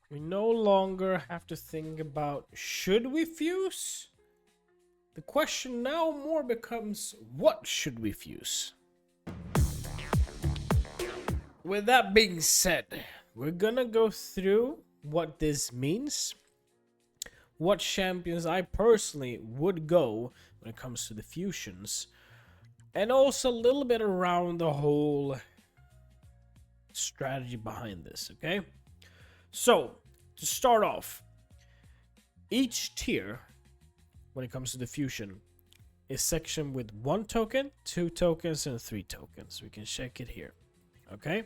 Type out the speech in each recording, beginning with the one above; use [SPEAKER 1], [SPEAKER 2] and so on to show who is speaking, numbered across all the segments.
[SPEAKER 1] We no longer have to think about should we fuse? The question now more becomes what should we fuse? With that being said, we're gonna go through what this means, what champions I personally would go when it comes to the fusions, and also a little bit around the whole strategy behind this, okay? So, to start off, each tier, when it comes to the fusion, is sectioned with 1 token, 2 tokens, and 3 tokens. We can check it here, okay?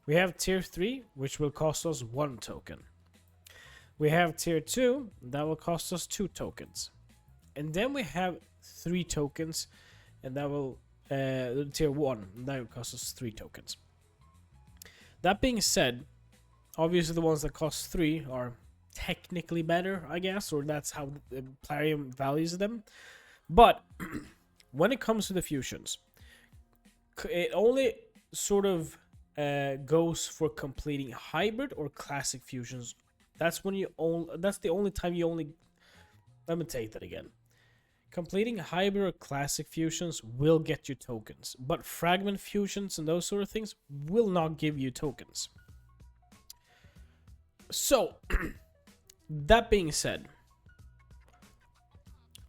[SPEAKER 1] We have tier 3, which will cost us 1 token. We have tier 2, that will cost us 2 tokens. And then we have 3 tokens, and that will, tier 1, that will cost us 3 tokens. That being said, obviously the ones that cost 3 are technically better, I guess, or that's how the Plarium values them. But when it comes to the fusions, it only sort of goes for completing hybrid or classic fusions. That's the only time you only. Let me take that again. Completing hybrid or classic fusions will get you tokens, but fragment fusions and those sort of things will not give you tokens. So, that being said,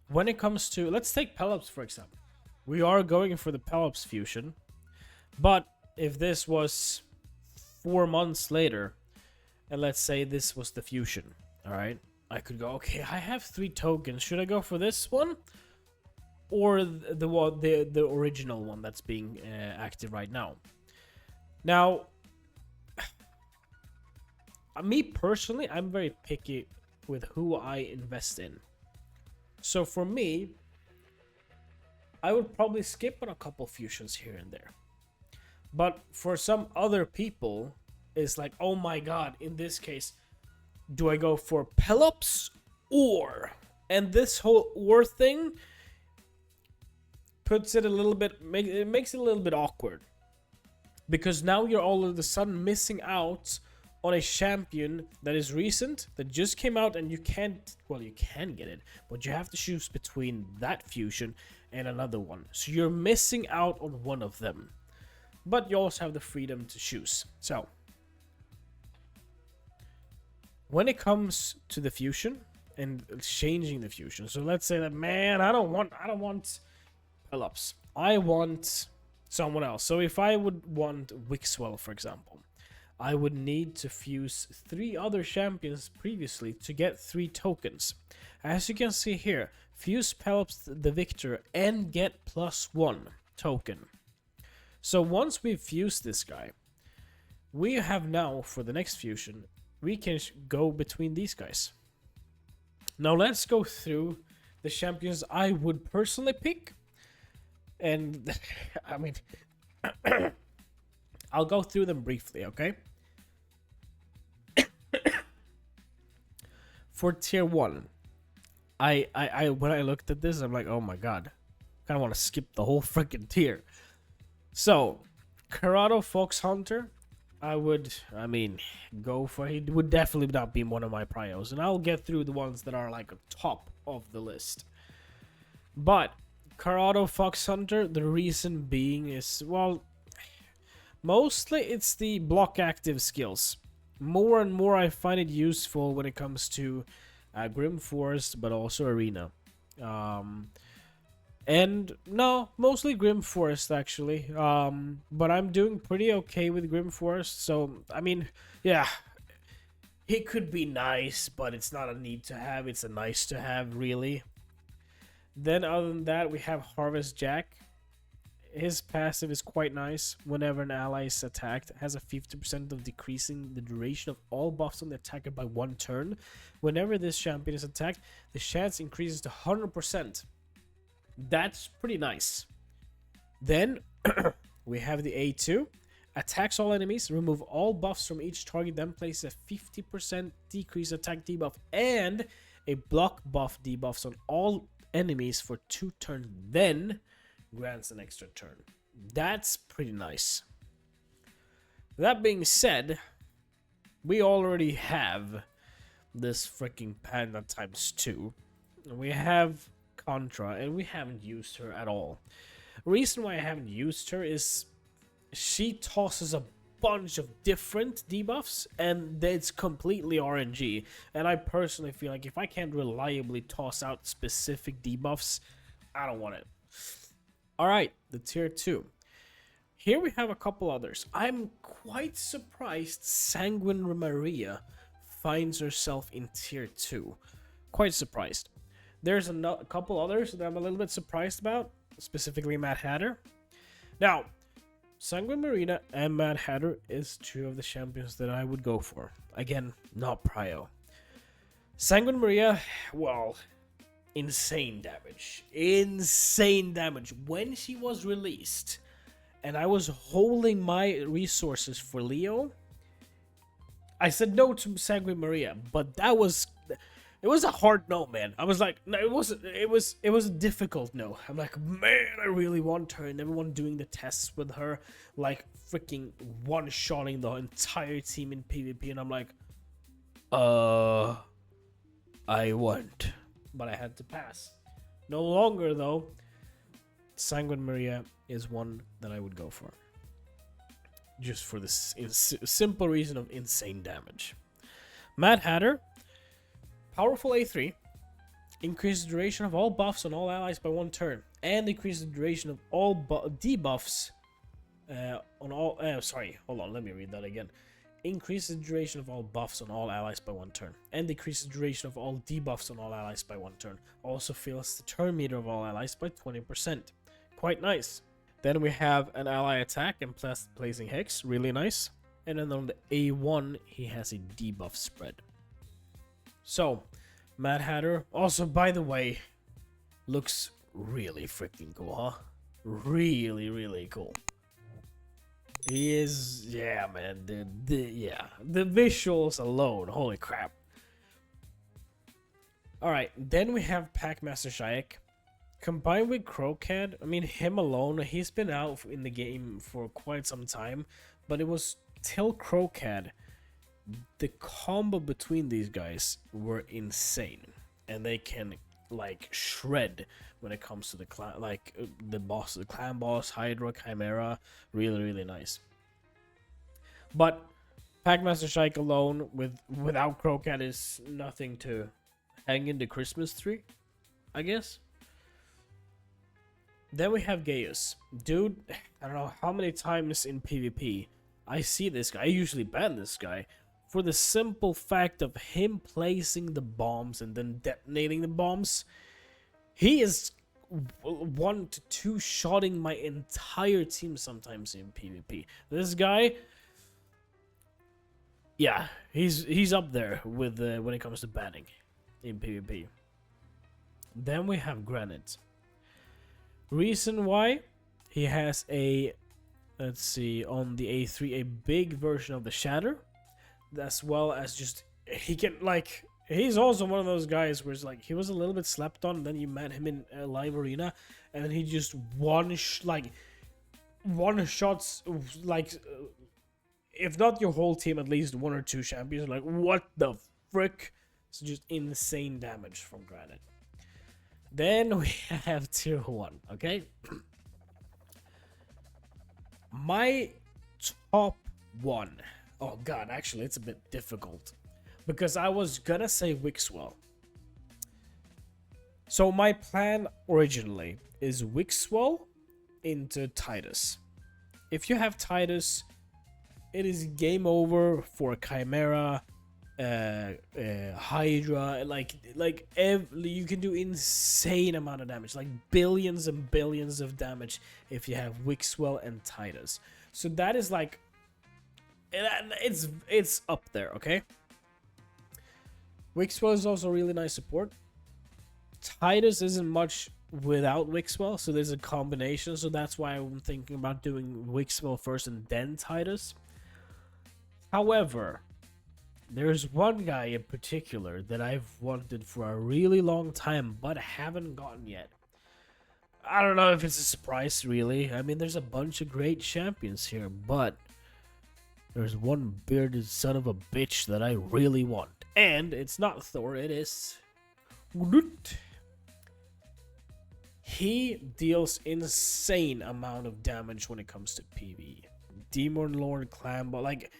[SPEAKER 1] when it comes to, let's take Pelops for example. We are going for the Pelops fusion, but if this was 4 months later, and let's say this was the fusion, all right, I could go, okay, I have 3 tokens. Should I go for this one or the original one that's being active right now? Now, me personally, I'm very picky with who I invest in. So for me, I would probably skip on a couple fusions here and there. But for some other people, it's like, oh my god, in this case, do I go for Pelops or? And this whole or thing puts it a little bit, it makes it a little bit awkward. Because now you're all of a sudden missing out on a champion that is recent, that just came out, and you can't, well, you can get it, but you have to choose between that fusion and another one. So you're missing out on one of them. But you also have the freedom to choose. So, when it comes to the fusion and changing the fusion, so let's say that, man, I don't want Pelops. I want someone else. So if I would want Wixwell, for example, I would need to fuse 3 other champions previously to get 3 tokens. As you can see here, fuse Pelops the Victor and get +1 token. So once we've fused this guy, we have now, for the next fusion, we can go between these guys. Now let's go through the champions I would personally pick. And, I mean, I'll go through them briefly, okay? For tier 1, I when I looked at this, I'm like, oh my god, I kind of want to skip the whole freaking tier. So, Corrado Fox Hunter, I mean, go for, he would definitely not be one of my prios, and I'll get through the ones that are like on top of the list. But Corrado Fox Hunter, the reason being is, well, mostly it's the block active skills. More and more I find it useful when it comes to Grim Forest, but also Arena. And no, mostly Grim Forest actually. But I'm doing pretty okay with Grim Forest, so I mean, yeah, it could be nice, but it's not a need to have, it's a nice to have, really. Then other than that, we have Harvest Jack. His passive is quite nice. Whenever an ally is attacked, it has a 50% of decreasing the duration of all buffs on the attacker by 1 turn. Whenever this champion is attacked, the chance increases to 100%. That's pretty nice. Then we have the A2. Attacks all enemies, remove all buffs from each target, then place a 50% decrease attack debuff and a block buff debuffs on all enemies for 2 turns, then grants an extra turn. That's pretty nice. That being said, we already have this freaking Panda times 2. We have Contra, and we haven't used her at all. The reason why I haven't used her is she tosses a bunch of different debuffs, and it's completely RNG. And I personally feel like if I can't reliably toss out specific debuffs, I don't want it. Alright, the tier 2. Here we have a couple others. I'm quite surprised Sanguine Maria finds herself in tier 2. Quite surprised. There's a couple others that I'm a little bit surprised about, specifically Mad Hatter. Now, Sanguine Marina and Mad Hatter is two of the champions that I would go for. Again, not prio. Sanguine Maria, well, insane damage. Insane damage. When she was released, and I was holding my resources for Leo, I said no to Sanguine Maria, but it was a hard no, man. I was like, no, it wasn't. It was a difficult no. I'm like, man, I really want her, and everyone doing the tests with her, like freaking one-shotting the entire team in PvP, and I'm like, I want, but I had to pass. No longer though. Sanguine Maria is one that I would go for, just for this simple reason of insane damage. Mad Hatter. Powerful A3, increase the duration of all buffs on all allies by 1 turn, and increase the duration of all debuffs on all. Sorry, hold on, let me read that again. Increase the duration of all buffs on all allies by 1 turn, and decrease the duration of all debuffs on all allies by 1 turn. Also fills the turn meter of all allies by 20%. Quite nice. Then we have an ally attack and placing Hex, really nice. And then on the A1, he has a debuff spread. So, Mad Hatter, also, by the way, looks really freaking cool, huh? Really, really cool. He is, yeah, man, the visuals alone, holy crap. Alright, then we have Packmaster Shayak. Combined with Crocad, I mean, him alone, he's been out in the game for quite some time, but it was till Crocad. The combo between these guys were insane, and they can like shred when it comes to the boss, the clan boss, Hydra, Chimera. Really, really nice. But Packmaster Shayak alone without Crocad is nothing to hang in the Christmas tree, I guess. Then we have Gaius. Dude, I don't know how many times in PvP I see this guy. I usually ban this guy for the simple fact of him placing the bombs and then detonating the bombs. He is 1 to 2 shotting my entire team sometimes in PvP. This guy, yeah, he's up there with when it comes to banning in PvP. Then we have Granite. Reason why he has a, let's see, on the A3, a big version of the Shatter, as well as just he can like, he's also one of those guys where it's like he was a little bit slept on, and then you met him in a live arena, and then he just one shots like if not your whole team, at least 1 or 2 champions. Like, what the frick? So just insane damage from Granite. Then we have tier 1, okay? My top 1. Oh god, actually it's a bit difficult, because I was gonna say Wixwell. So my plan originally is Wixwell into Tidus. If you have Tidus, it is game over for Chimera, Hydra, you can do insane amount of damage, like billions and billions of damage if you have Wixwell and Tidus. So that is like, it's up there, okay? Wixwell is also really nice support. Tidus isn't much without Wixwell, so there's a combination, so that's why I'm thinking about doing Wixwell first and then Tidus. However, there's one guy in particular that I've wanted for a really long time, but haven't gotten yet. I don't know if it's a surprise, really. I mean, there's a bunch of great champions here, but There's one bearded son of a bitch that I really want. And it's not Thor, it is Groot. He deals insane amount of damage when it comes to PvE. Demon Lord Clan, but like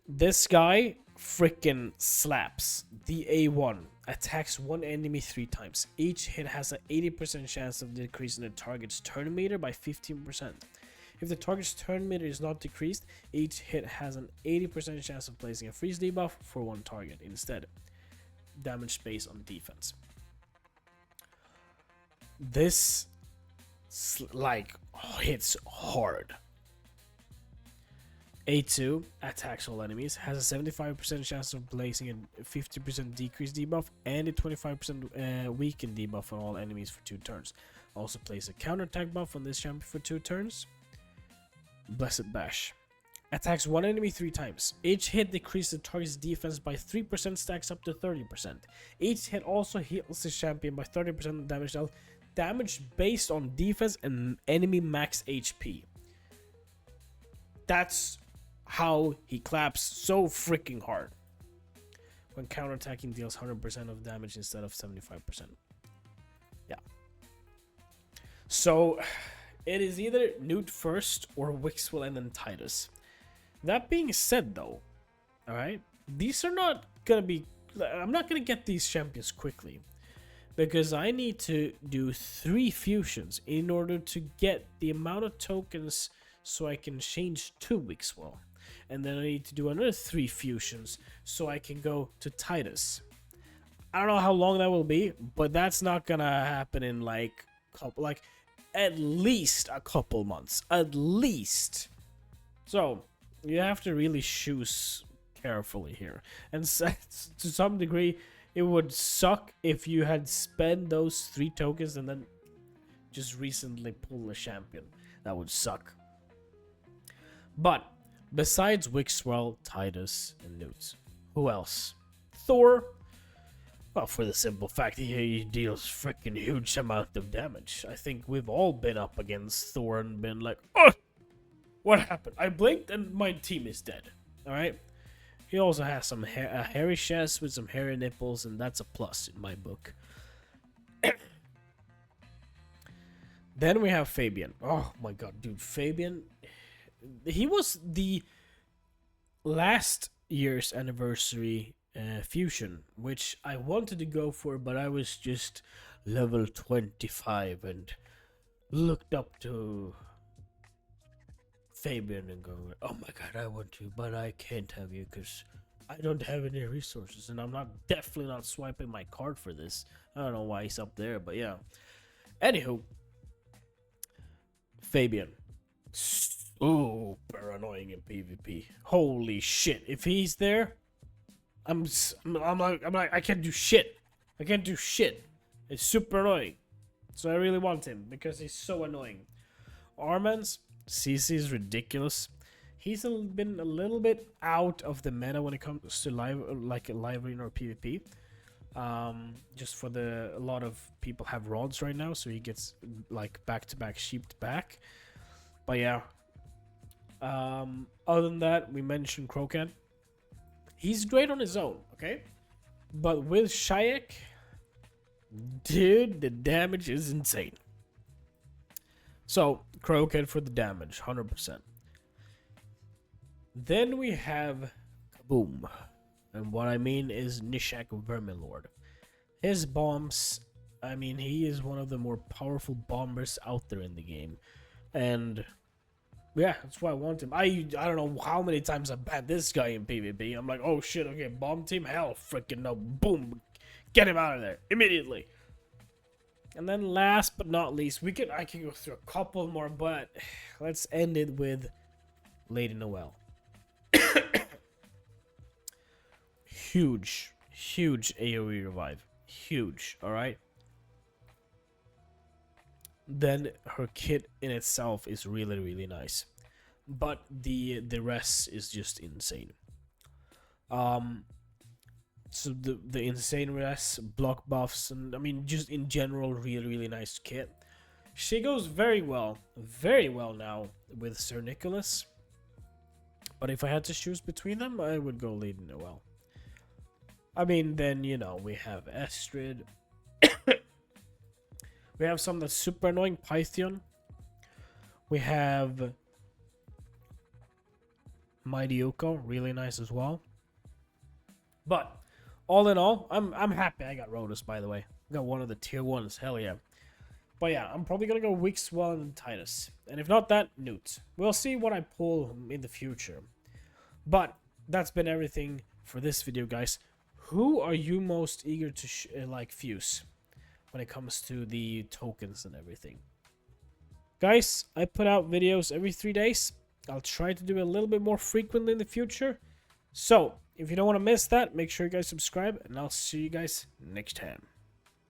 [SPEAKER 1] this guy freaking slaps. The A1 attacks one enemy 3 times. Each hit has an 80% chance of decreasing the target's turn meter by 15%. If the target's turn meter is not decreased, each hit has an 80% chance of placing a freeze debuff for one target instead. Damage based on defense. This hits hard. A2 attacks all enemies, has a 75% chance of placing a 50% decrease debuff and a 25% weaken debuff on all enemies for 2 turns. Also place a counterattack buff on this champion for 2 turns. Blessed Bash. Attacks one enemy 3 times. Each hit decreases the target's defense by 3%, stacks up to 30%. Each hit also heals the champion by 30% damage dealt. Damage based on defense and enemy max HP. That's how he claps so freaking hard. When counterattacking deals 100% of damage instead of 75%. Yeah. So it is either Newt first or Wixwell and then Titus. That being said though, alright, these are not gonna be, I'm not gonna get these champions quickly. Because I need to do 3 fusions in order to get the amount of tokens so I can change to Wixwell. And then I need to do another 3 fusions so I can go to Titus. I don't know how long that will be, but that's not gonna happen in like at least a couple months. At least. So you have to really choose carefully here. And to some degree, it would suck if you had spent those 3 tokens and then just recently pulled a champion. That would suck. But besides Wixwell, Titus, and Newt, who else? Thor. Well, for the simple fact that he deals freaking huge amount of damage. I think we've all been up against Thor and been like, oh, what happened? I blinked and my team is dead. Alright? He also has some a hairy chest with some hairy nipples, and that's a plus in my book. Then we have Fabian. Oh my god, dude, Fabian. He was the last year's anniversary fusion, which I wanted to go for, but I was just level 25 and looked up to Fabian and going, oh my god, I want you, but I can't have you because I don't have any resources, and I'm definitely not swiping my card for this. I don't know why he's up there, but yeah. Anywho, Fabian, super annoying in PvP. Holy shit! If he's there, I'm like I can't do shit. I can't do shit. It's super annoying. So I really want him because he's so annoying. Arman's CC is ridiculous. He's been a little bit out of the meta when it comes to live arena or PvP. Just for a lot of people have rods right now, so he gets like back-to-back sheeped back. But yeah. Other than that, we mentioned Krokan. He's great on his own, okay? But with Shayak, dude, the damage is insane. So, Krokan for the damage, 100%. Then we have Kaboom. And what I mean is Nishak Vermilord. His bombs, I mean, he is one of the more powerful bombers out there in the game. And yeah, that's why I want him. I don't know how many times I've banned this guy in PvP. I'm like, oh shit, okay, bomb team, hell freaking no. Boom. Get him out of there immediately. And then last but not least, I can go through a couple more, but let's end it with Lady Noelle. Huge AoE revive. Huge, alright? Then her kit in itself is really, really nice. But the rest is just insane. So the insane rest, block buffs, and I mean just in general really, really nice kit. She goes very well now with Sir Nicholas. But if I had to choose between them, I would go Lead Noel. I mean, then, you know, we have Astrid. We have some that's super annoying. Pythion. We have Mighty Yuko. Really nice as well. But all in all, I'm happy I got Rhodas, by the way. Got one of the tier 1s. Hell yeah. But yeah, I'm probably going to go Weak Swell and Titus. And if not that, Newt. We'll see what I pull in the future. But that's been everything for this video, guys. Who are you most eager to like fuse when it comes to the tokens and everything? Guys, I put out videos every 3 days. I'll try to do it a little bit more frequently in the future. So, if you don't want to miss that, make sure you guys subscribe, and I'll see you guys next time.